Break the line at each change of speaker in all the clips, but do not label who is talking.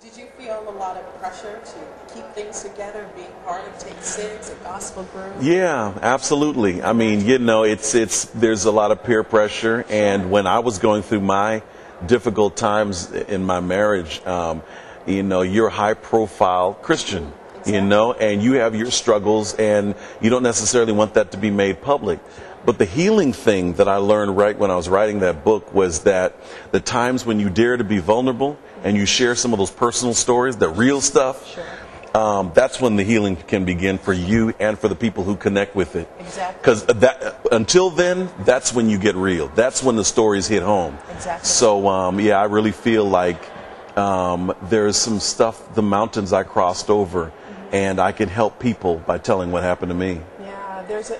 Did you feel a lot of pressure to keep things together, being part of Take Six, a gospel group?
Yeah, absolutely. I mean, it's there's a lot of peer pressure, and when I was going through my difficult times in my marriage, you're a high-profile Christian, and you have your struggles, and you don't necessarily want that to be made public. But the healing thing that I learned right when I was writing that book was that the times when you dare to be vulnerable and you share some of those personal stories, the real stuff, that's when the healing can begin for you and for the people who connect with it.
Exactly.
Because until then, that's when you get real. That's when the stories hit home.
Exactly.
So, I really feel like there's some stuff, the mountains I crossed over, and I can help people by telling what happened to me.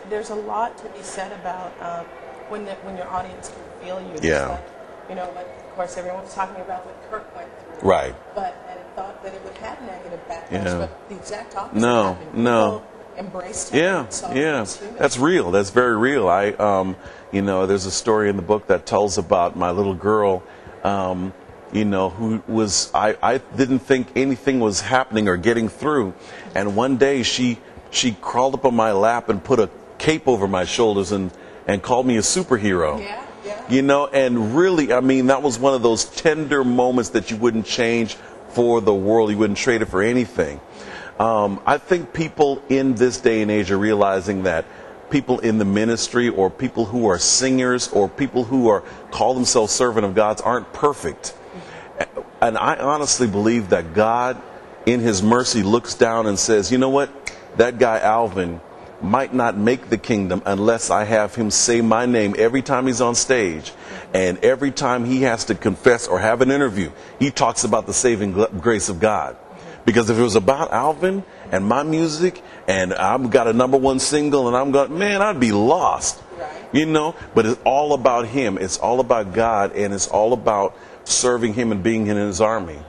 There's a lot to be said about when your audience can feel you.
Yeah.
Like of course everyone was talking about what Kirk went through.
Right.
And thought that it would have negative backlash.
Yeah.
But the exact opposite
No.
happened. People embraced him.
Yeah. That's real. That's very real. There's a story in the book that tells about my little girl, who was, I didn't think anything was happening or getting through. And one day she crawled up on my lap and put a cape over my shoulders and called me a superhero.
Yeah.
And really, I mean, that was one of those tender moments that you wouldn't change for the world. You wouldn't trade it for anything. I think people in this day and age are realizing that people in the ministry or people who are singers or people who call themselves servant of God's aren't perfect. And I honestly believe that God, in his mercy, looks down and says, you know what? That guy Alvin might not make the kingdom unless I have him say my name every time he's on stage. And every time he has to confess or have an interview, he talks about the saving grace of God. Because if it was about Alvin and my music and I've got a #1 single and I'd be lost.
Right.
But it's all about him. It's all about God, and it's all about serving him and being in his army.